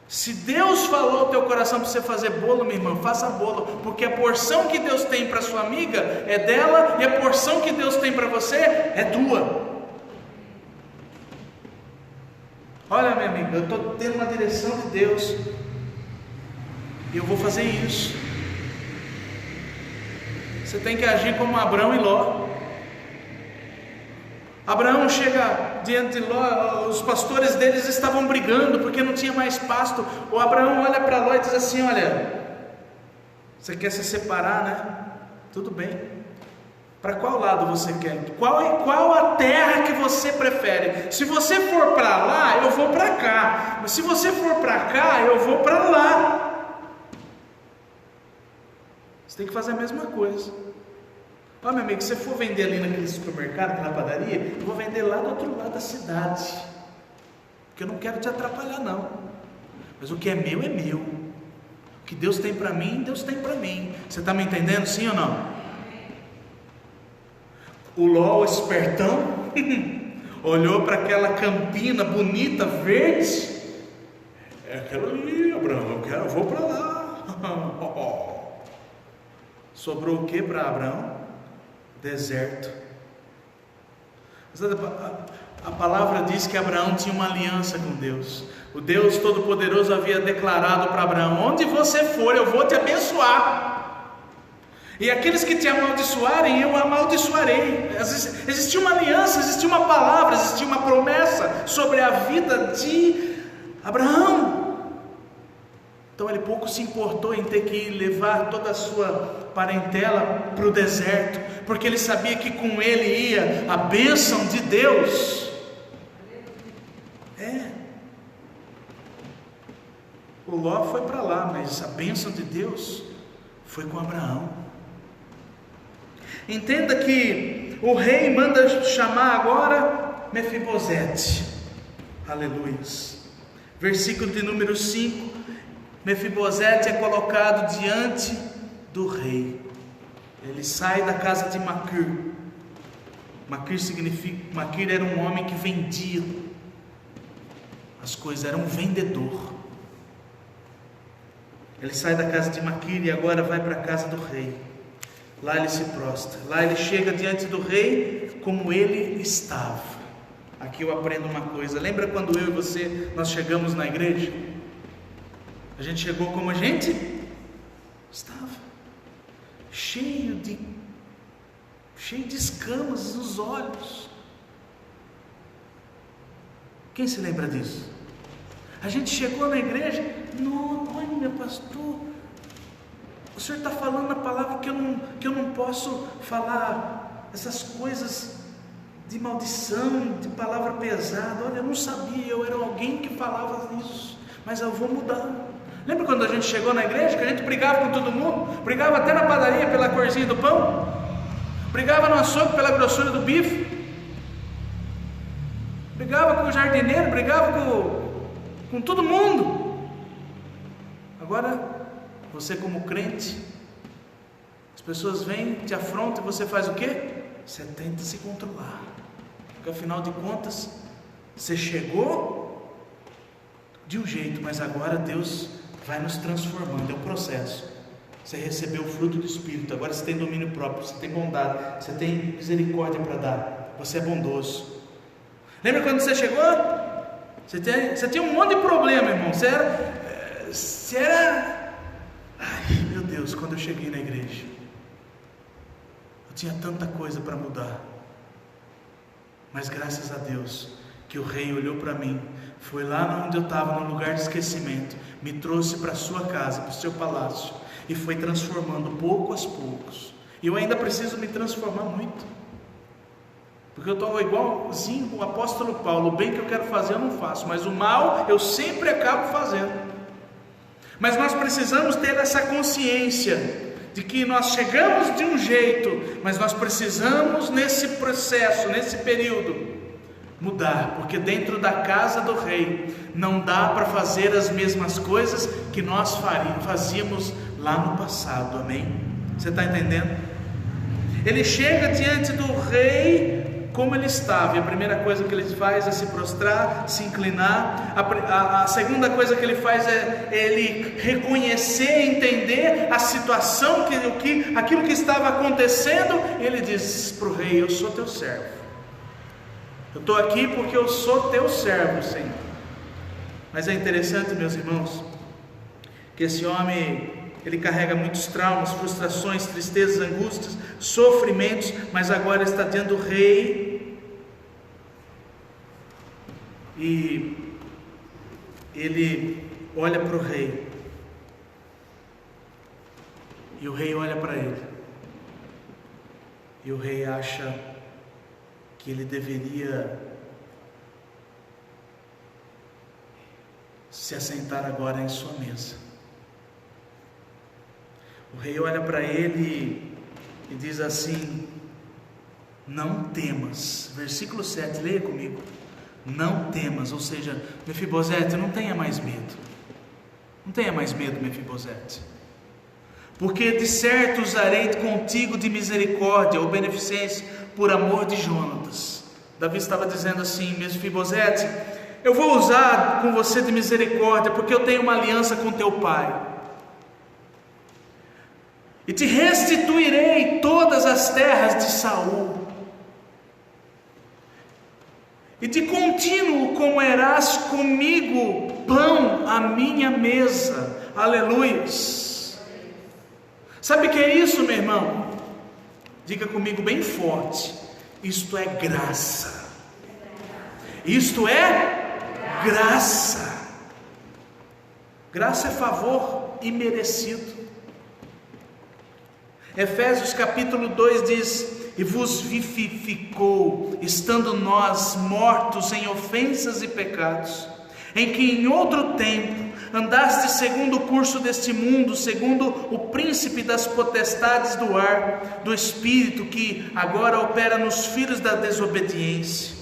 Se Deus falou ao teu coração para você fazer bolo, meu irmão, faça bolo, porque a porção que Deus tem para sua amiga é dela, e a porção que Deus tem para você é tua. Olha, minha amiga, eu estou tendo uma direção de Deus, e eu vou fazer isso. Você tem que agir como Abrão e Ló. Abraão chega diante de Ló, os pastores deles estavam brigando porque não tinha mais pasto. O Abraão olha para Ló e diz assim: olha, você quer se separar, né? Tudo bem. Para qual lado você quer? Qual a terra que você prefere? Se você for para lá, eu vou para cá. Mas se você for para cá, eu vou para lá. Você tem que fazer a mesma coisa. Ó, meu amigo, se você for vender ali naquele supermercado, naquela padaria, eu vou vender lá do outro lado da cidade, porque eu não quero te atrapalhar não, mas o que é meu, o que Deus tem para mim, Deus tem para mim. Você está me entendendo, sim ou não? O Ló, o espertão, olhou para aquela campina bonita, verde, é aquela ali, Abraão, eu vou para lá. Sobrou o que para Abraão? Deserto. A palavra diz que Abraão tinha uma aliança com Deus. O Deus Todo-Poderoso havia declarado para Abraão: onde você for, eu vou te abençoar, e aqueles que te amaldiçoarem, eu amaldiçoarei. Existia uma aliança, existia uma palavra, existia uma promessa sobre a vida de Abraão. Então ele pouco se importou em ter que levar toda a sua parentela para o deserto, porque ele sabia que com ele ia a bênção de Deus. O Ló foi para lá, mas a bênção de Deus foi com Abraão. Entenda que o rei manda chamar agora Mefibosete. Aleluia. Versículo de número 5. Mefibosete é colocado diante do rei. Ele sai da casa de Maquir. Maquir era um homem que vendia as coisas, era um vendedor. Ele sai da casa de Maquir e agora vai para a casa do rei. Lá ele se prostra, lá ele chega diante do rei como ele estava. Aqui eu aprendo uma coisa. Lembra quando eu e você, nós chegamos na igreja? A gente chegou como a gente estava, cheio de escamas nos olhos. Quem se lembra disso? A gente chegou na igreja: olha, pastor, o senhor está falando a palavra que eu não posso falar essas coisas de maldição, de palavra pesada. Olha, eu não sabia, eu era alguém que falava isso, mas eu vou mudar. Lembra quando a gente chegou na igreja, que a gente brigava com todo mundo, brigava até na padaria pela corzinha do pão, brigava no açougue pela grossura do bife, brigava com o jardineiro, brigava com todo mundo. Agora, você como crente, as pessoas vêm, te afrontam e você faz o quê? Você tenta se controlar, porque afinal de contas, você chegou de um jeito, mas agora Deus vai nos transformando, é um processo. Você recebeu o fruto do Espírito, agora você tem domínio próprio, você tem bondade, você tem misericórdia para dar, você é bondoso. Lembra quando você chegou? Você tinha um monte de problema, irmão. Você era... Ai, meu Deus, quando eu cheguei na igreja, eu tinha tanta coisa para mudar, mas graças a Deus, que o rei olhou para mim, foi lá onde eu estava, no lugar de esquecimento, me trouxe para a sua casa, para o seu palácio, e foi transformando pouco a poucos. E eu ainda preciso me transformar muito, porque eu estou igualzinho o apóstolo Paulo. O bem que eu quero fazer eu não faço, mas o mal eu sempre acabo fazendo. Mas nós precisamos ter essa consciência de que nós chegamos de um jeito, mas nós precisamos nesse processo, nesse período, mudar, porque dentro da casa do rei não dá para fazer as mesmas coisas que nós fazíamos lá no passado. Amém? Você está entendendo? Ele chega diante do rei como ele estava, e a primeira coisa que ele faz é se prostrar, se inclinar. A segunda coisa que ele faz é ele reconhecer, entender a situação, aquilo que estava acontecendo. Ele diz para o rei: eu sou teu servo, eu estou aqui porque eu sou teu servo, Senhor. Mas é interessante, meus irmãos, que esse homem, ele carrega muitos traumas, frustrações, tristezas, angústias, sofrimentos, mas agora está diante do rei, e ele olha para o rei, e o rei olha para ele, e o rei acha que ele deveria se assentar agora em sua mesa. O rei olha para ele e diz assim: não temas. Versículo 7, leia comigo. Não temas, ou seja, Mefibosete, não tenha mais medo. Não tenha mais medo, Mefibosete, porque de certo usarei contigo de misericórdia ou beneficência por amor de Jonatas. Davi estava dizendo assim: Mefibosete, eu vou usar com você de misericórdia, porque eu tenho uma aliança com teu pai, e te restituirei todas as terras de Saul, e de contínuo comerás comigo pão à minha mesa. Aleluias. Sabe o que é isso, meu irmão? Diga comigo bem forte: isto é graça. Isto é graça. Graça é favor imerecido. Efésios capítulo 2 diz: e vos vivificou, estando nós mortos em ofensas e pecados, em que em outro tempo andaste segundo o curso deste mundo, segundo o príncipe das potestades do ar, do espírito que agora opera nos filhos da desobediência,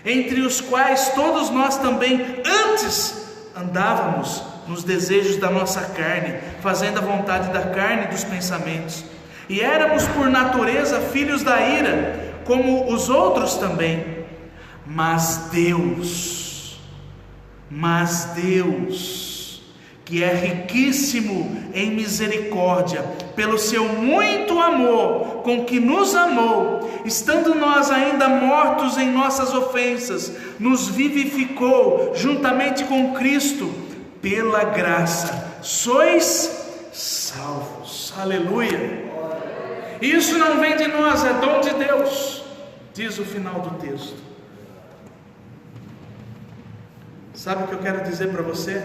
entre os quais todos nós também antes andávamos nos desejos da nossa carne, fazendo a vontade da carne e dos pensamentos, e éramos por natureza filhos da ira, como os outros também. Mas Deus, que é riquíssimo em misericórdia, pelo seu muito amor com que nos amou, estando nós ainda mortos em nossas ofensas, nos vivificou juntamente com Cristo. Pela graça sois salvos. Aleluia. Isso não vem de nós, é dom de Deus, diz o final do texto. Sabe o que eu quero dizer para você?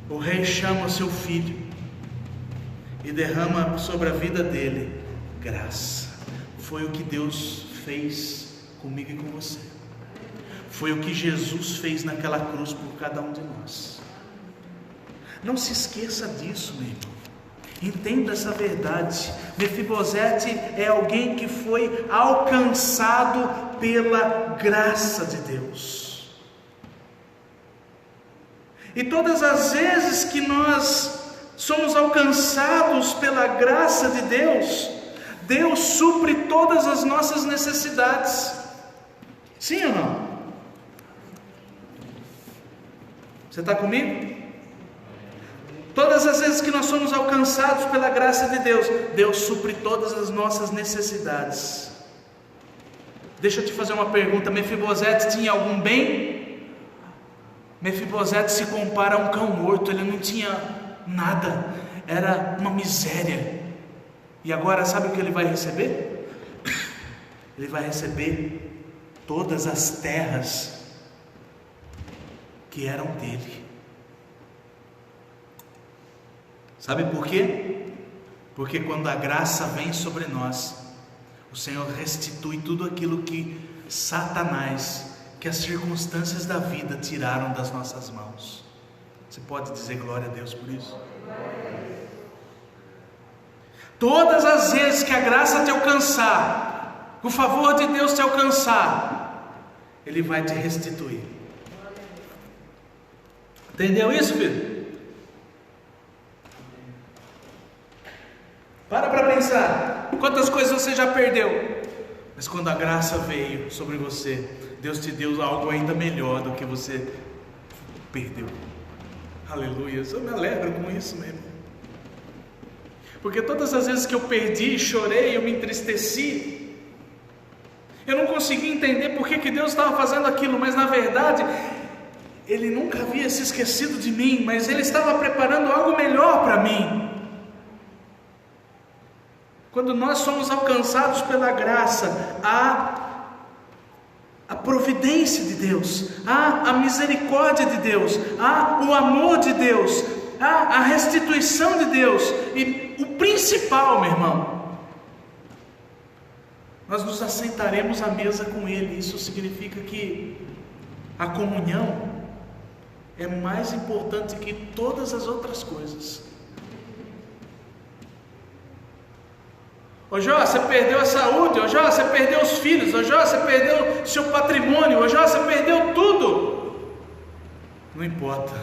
O rei chama o seu filho e derrama sobre a vida dele graça. Foi o que Deus fez comigo e com você. Foi o que Jesus fez naquela cruz por cada um de nós. Não se esqueça disso, meu irmão. Entenda essa verdade. Mefibosete é alguém que foi alcançado pela graça de Deus. E todas as vezes que nós somos alcançados pela graça de Deus, Deus supre todas as nossas necessidades. Sim ou não? Você está comigo? Todas as vezes que nós somos alcançados pela graça de Deus, Deus supre todas as nossas necessidades. Deixa eu te fazer uma pergunta: Mefibosete tinha algum bem? Mefibosete se compara a um cão morto, ele não tinha nada, era uma miséria. E agora sabe o que ele vai receber? Ele vai receber todas as terras que eram dele. Sabe por quê? Porque quando a graça vem sobre nós, o Senhor restitui tudo aquilo que Satanás, que as circunstâncias da vida tiraram das nossas mãos. Você pode dizer glória a Deus por isso? Todas as vezes que a graça te alcançar, o favor de Deus te alcançar, Ele vai te restituir. Entendeu isso, filho? Para pensar. Quantas coisas você já perdeu? Mas quando a graça veio sobre você, Deus te deu algo ainda melhor do que você perdeu. Aleluia. Eu me alegro com isso, meu irmão. Porque todas as vezes que eu perdi, chorei, eu me entristeci, eu não consegui entender por que Deus estava fazendo aquilo, mas na verdade Ele nunca havia se esquecido de mim, mas Ele estava preparando algo melhor para mim. Quando nós somos alcançados pela graça, há a providência de Deus, há a misericórdia de Deus, há o amor de Deus, há a restituição de Deus. E o principal, meu irmão, nós nos assentaremos à mesa com Ele. Isso significa que a comunhão é mais importante que todas as outras coisas. Ô Jó, você perdeu a saúde. Ô Jó, você perdeu os filhos. Ô Jó, você perdeu seu patrimônio. Ô Jó, você perdeu tudo. Não importa.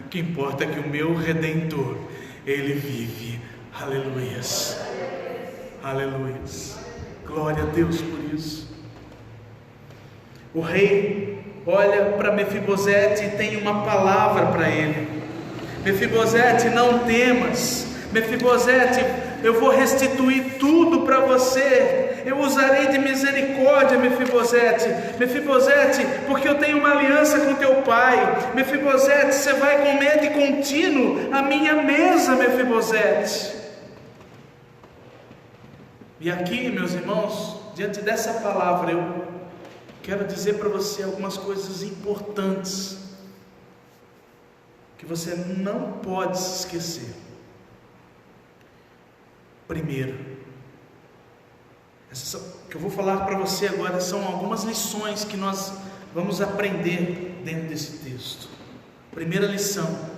O que importa é que o meu Redentor, Ele vive. Aleluias. Aleluias. Glória a Deus por isso. O rei olha para Mefibosete e tem uma palavra para ele. Mefibosete, não temas. Mefibosete, eu vou restituir tudo para você. Eu usarei de misericórdia, Mefibosete. Mefibosete, porque eu tenho uma aliança com teu pai. Mefibosete, você vai comer de contínuo a minha mesa, Mefibosete. E aqui, meus irmãos, diante dessa palavra, eu quero dizer para você algumas coisas importantes que você não pode se esquecer. Primeiro, essas que eu vou falar para você agora são algumas lições que nós vamos aprender dentro desse texto. Primeira lição: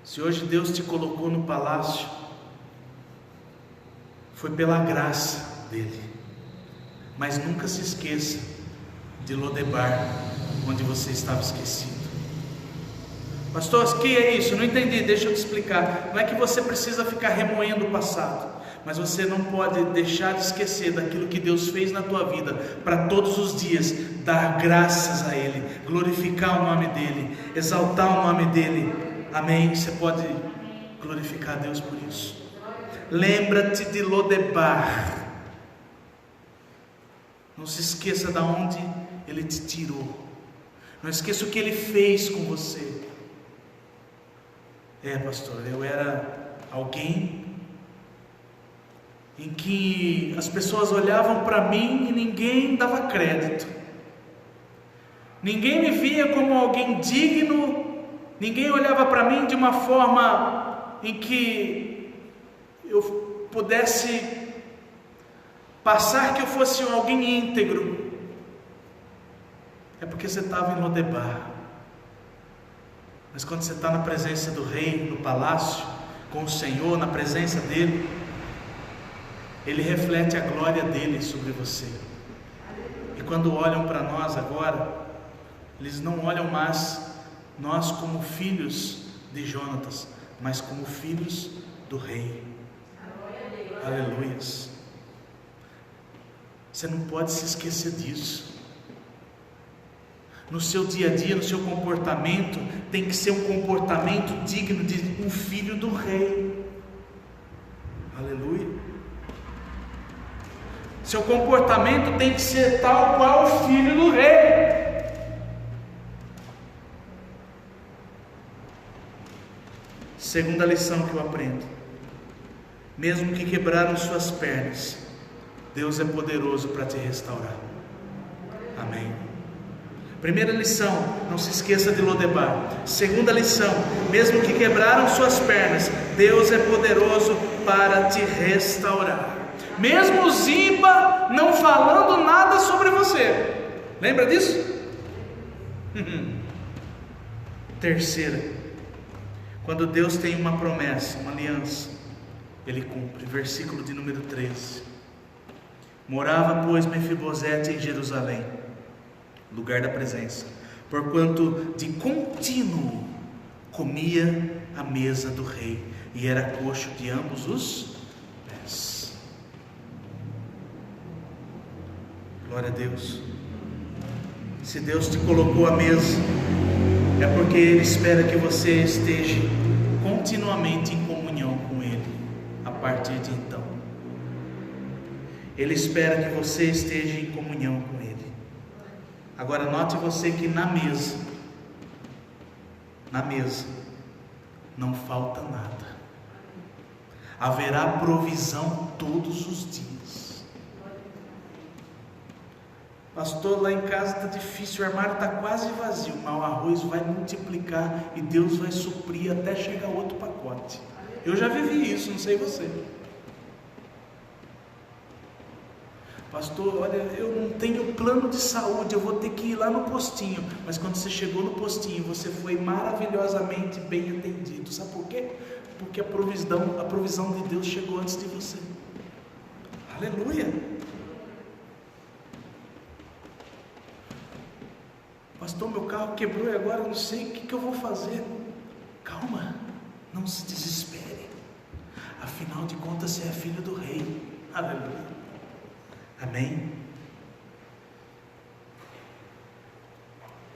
se hoje Deus te colocou no palácio, foi pela graça dele. Mas nunca se esqueça de Lodebar, onde você estava esquecido. Pastor, o que é isso? Não entendi, deixa eu te explicar. Não é que você precisa ficar remoendo o passado, mas você não pode deixar de esquecer daquilo que Deus fez na tua vida, para todos os dias dar graças a Ele, glorificar o nome dEle, exaltar o nome dEle. Amém? Você pode glorificar a Deus por isso. Lembra-te de Lodebar. Não se esqueça de onde Ele te tirou. Não esqueça o que Ele fez com você. Pastor, eu era alguém em que as pessoas olhavam para mim e ninguém dava crédito. Ninguém me via como alguém digno. Ninguém olhava para mim de uma forma em que eu pudesse passar que eu fosse alguém íntegro. É porque você estava em Lodebar. Mas quando você está na presença do rei, no palácio, com o Senhor, na presença dele, Ele reflete a glória dele sobre você. E quando olham para nós agora, eles não olham mais nós como filhos de Jonatas, mas como filhos do rei. Aleluias. Você não pode se esquecer disso. No seu dia a dia, no seu comportamento, tem que ser um comportamento digno de um filho do rei. Aleluia. Seu comportamento tem que ser tal qual o filho do rei. Segunda lição que eu aprendo: mesmo que quebraram suas pernas, Deus é poderoso para te restaurar. Amém. Primeira lição, não se esqueça de Lodebar. Segunda lição, mesmo que quebraram suas pernas, Deus é poderoso para te restaurar. Mesmo Ziba não falando nada sobre você. Lembra disso? Terceira, quando Deus tem uma promessa, uma aliança, Ele cumpre. Versículo de número 13. Morava, pois, Mefibosete em Jerusalém, lugar da presença, porquanto de contínuo comia à mesa do rei, e era coxo de ambos os pés. Glória a Deus. Se Deus te colocou à mesa, é porque Ele espera que você esteja continuamente em comunhão com Ele, a partir de então. Ele espera que você esteja em comunhão com Ele. Agora note você que na mesa não falta nada. Haverá provisão todos os dias. Pastor, lá em casa está difícil, o armário está quase vazio, mas o arroz vai multiplicar e Deus vai suprir até chegar outro pacote. Eu já vivi isso, não sei você. Pastor, olha, eu não tenho plano de saúde, eu vou ter que ir lá no postinho. Mas quando você chegou no postinho, você foi maravilhosamente bem atendido. Sabe por quê? Porque a provisão de Deus chegou antes de você. Aleluia! Pastor, meu carro quebrou e agora eu não sei o que eu vou fazer. Calma, não se desespere. Afinal de contas, você é filho do rei. Aleluia! Amém?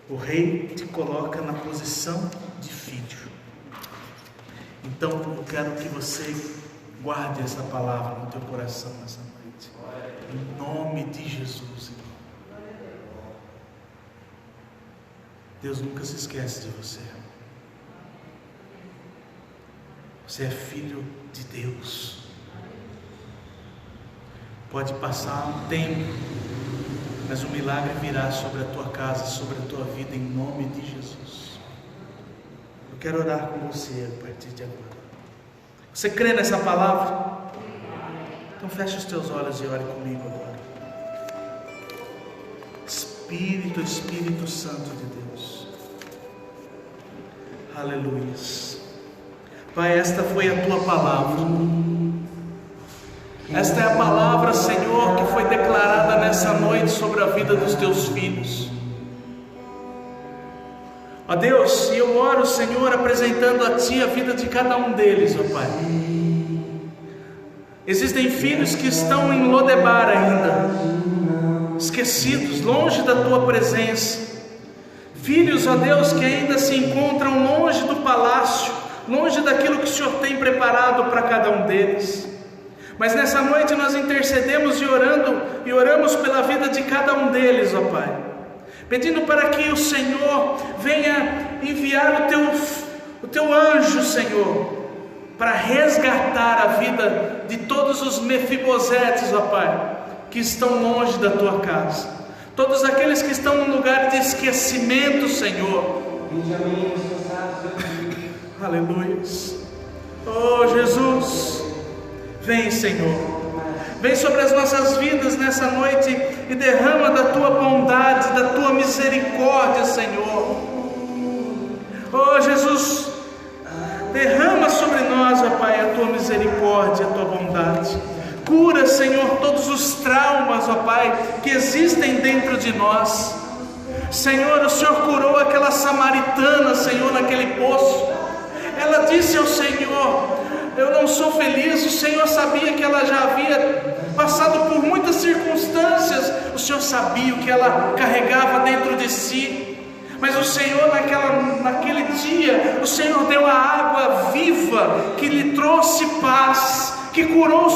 O rei te coloca na posição de filho. Então eu quero que você guarde essa palavra no teu coração nessa noite, em nome de Jesus, irmão. Deus nunca se esquece de você. Você é filho de Deus. Pode passar um tempo, mas o milagre virá sobre a tua casa, sobre a tua vida, em nome de Jesus. Eu quero orar com você a partir de agora. Você crê nessa palavra? Então feche os teus olhos e ore comigo agora. Espírito Santo de Deus. Aleluia. Pai, esta foi a tua palavra. Esta é a palavra, Senhor, que foi declarada nessa noite sobre a vida dos teus filhos. Ó Deus, e eu oro, Senhor, apresentando a Ti a vida de cada um deles, ó Pai. Existem filhos que estão em Lodebar ainda, esquecidos, longe da Tua presença. Filhos, ó Deus, que ainda se encontram longe do palácio, longe daquilo que o Senhor tem preparado para cada um deles. Mas nessa noite nós intercedemos e oramos pela vida de cada um deles, ó Pai, pedindo para que o Senhor venha enviar o teu anjo, Senhor, para resgatar a vida de todos os Mefibosetes, ó Pai, que estão longe da tua casa, todos aqueles que estão num lugar de esquecimento, Senhor. Aleluia. Oh Jesus, vem, Senhor, vem sobre as nossas vidas nessa noite e derrama da tua bondade, da tua misericórdia, Senhor. Oh Jesus, derrama sobre nós, ó Pai, a tua misericórdia, a tua bondade. Cura, Senhor, todos os traumas, ó Pai, que existem dentro de nós. Senhor, o Senhor curou aquela samaritana, Senhor, naquele poço. Ela disse ao Senhor: eu não sou feliz. O Senhor sabia que ela já havia passado por muitas circunstâncias. O Senhor sabia o que ela carregava dentro de si. Mas o Senhor naquele dia, o Senhor deu a água viva que lhe trouxe paz, que curou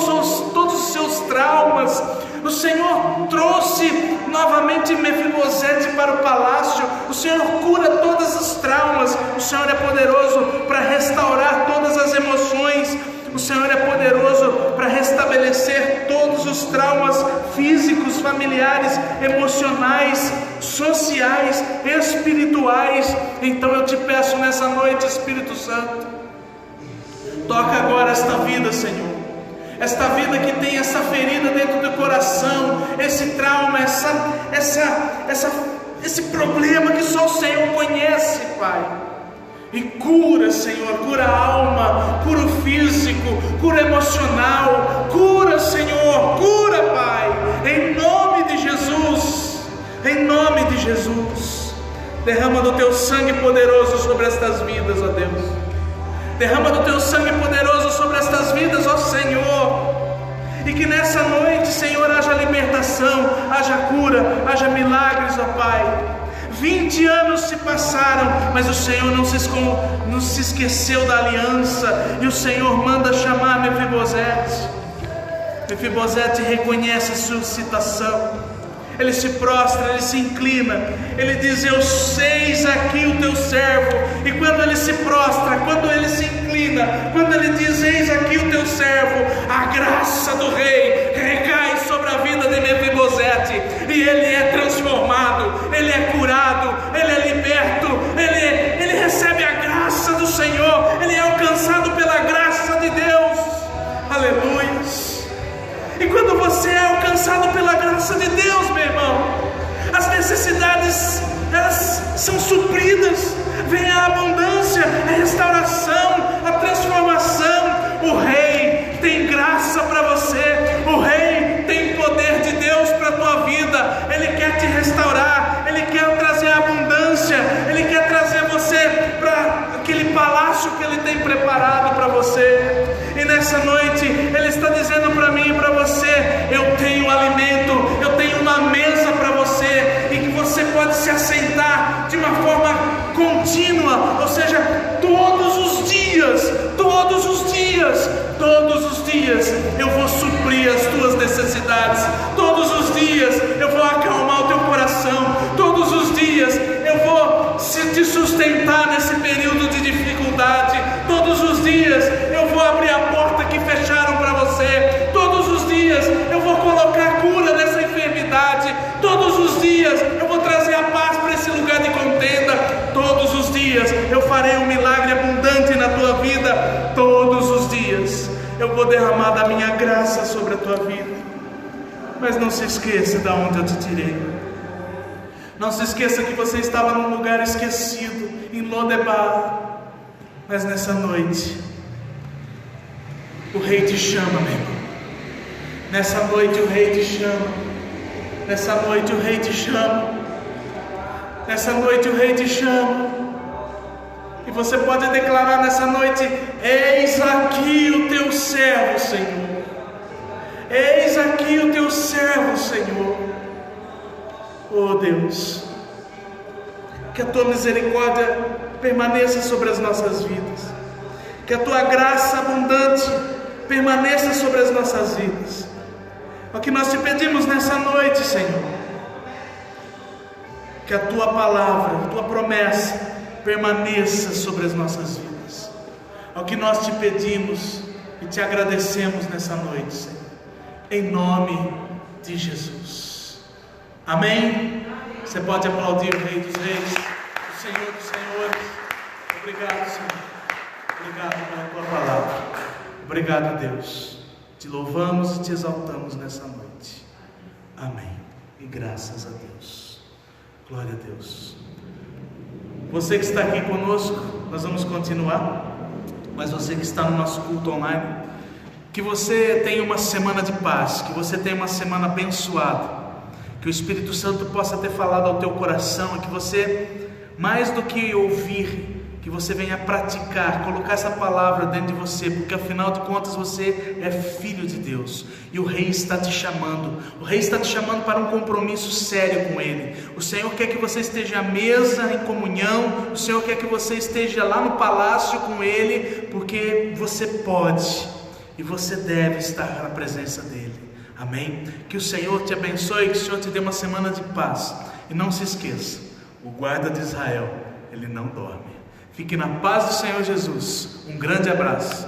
todos os seus traumas. O Senhor trouxe novamente Mefibosete para o palácio. O Senhor cura todos os traumas. O Senhor é poderoso para restaurar todas as emoções. O Senhor é poderoso para restaurar restabelecer todos os traumas físicos, familiares, emocionais, sociais, espirituais. Então eu te peço nessa noite, Espírito Santo, toca agora esta vida, Senhor, esta vida que tem essa ferida dentro do coração, esse trauma, esse problema que só o Senhor conhece, Pai. E cura, Senhor, cura a alma, cura o físico, cura emocional, cura, Senhor, cura, Pai, em nome de Jesus, em nome de Jesus. Derrama do Teu sangue poderoso sobre estas vidas, ó Deus. Derrama do Teu sangue poderoso sobre estas vidas, ó Senhor. E que nessa noite, Senhor, haja libertação, haja cura, haja milagres, ó Pai. 20 anos se passaram, mas o Senhor não se esqueceu da aliança. E o Senhor manda chamar Mefibosete. Mefibosete reconhece a sua situação. Ele se prostra, ele se inclina, ele diz: eu sei aqui o teu servo. E quando ele se prostra, quando ele se inclina, quando ele diz: eis aqui o teu servo, a graça do rei recai sobre a vida de Mefibosete, e ele é transformado, ele é curado, ele é liberto, ele recebe a graça do Senhor, ele é alcançado pela graça de Deus. Aleluia. E quando você é alcançado pela graça de Deus, meu irmão, as necessidades, elas são supridas, vem a abundância, a restauração, a transformação. O Rei tem graça para você, o Rei tem poder de Deus para a tua vida. Ele quer te restaurar, Ele quer trazer abundância, Ele quer trazer você para aquele palácio que Ele tem preparado para você. E nessa noite Ele está dizendo para mim e para você: eu tenho alimento, eu tenho uma mesa para você, e que você pode se assentar de uma forma contínua, ou seja, todos os dias, eu vou suprir as tuas necessidades, todos os dias eu vou acalmar o teu coração, todos os dias eu vou te sustentar nesse período de dificuldade, todos os dias eu vou abrir a porta que fecharam para você, todos os dias eu vou colocar cura nessa enfermidade, todos os dias eu vou trazer a paz para esse lugar de contenda, todos os dias eu farei um milagre abundante na tua vida, todos os dias eu vou derramar da minha graça sobre a tua vida. Mas não se esqueça de onde eu te tirei. Não se esqueça que você estava num lugar esquecido, em Lodebar. Mas nessa noite o Rei te chama, meu irmão. Nessa noite o Rei te chama. Nessa noite o Rei te chama. Nessa noite o Rei te chama. E você pode declarar nessa noite: eis aqui o teu servo, Senhor. Eis aqui o teu servo, Senhor. Oh Deus, que a tua misericórdia permaneça sobre as nossas vidas, que a tua graça abundante permaneça sobre as nossas vidas. É o que nós te pedimos nessa noite, Senhor. Que a tua palavra, a tua promessa permaneça sobre as nossas vidas. É o que nós te pedimos e te agradecemos nessa noite, Senhor, em nome de Jesus. Amém? Você pode aplaudir o Rei dos Reis, o Senhor dos Senhores. Obrigado, Senhor. Obrigado pela tua palavra. Obrigado, Deus. Te louvamos e te exaltamos nessa noite. Amém. E graças a Deus. Glória a Deus. Você que está aqui conosco, nós vamos continuar. Mas você que está no nosso culto online, que você tenha uma semana de paz, que você tenha uma semana abençoada, que o Espírito Santo possa ter falado ao teu coração, e que você, mais do que ouvir, que você venha praticar, colocar essa palavra dentro de você, porque afinal de contas você é filho de Deus, e o Rei está te chamando. O Rei está te chamando para um compromisso sério com Ele. O Senhor quer que você esteja à mesa em comunhão, o Senhor quer que você esteja lá no palácio com Ele, porque você pode e você deve estar na presença dEle. Amém? Que o Senhor te abençoe, que o Senhor te dê uma semana de paz. E não se esqueça, o guarda de Israel, ele não dorme. Fique na paz do Senhor Jesus. Um grande abraço.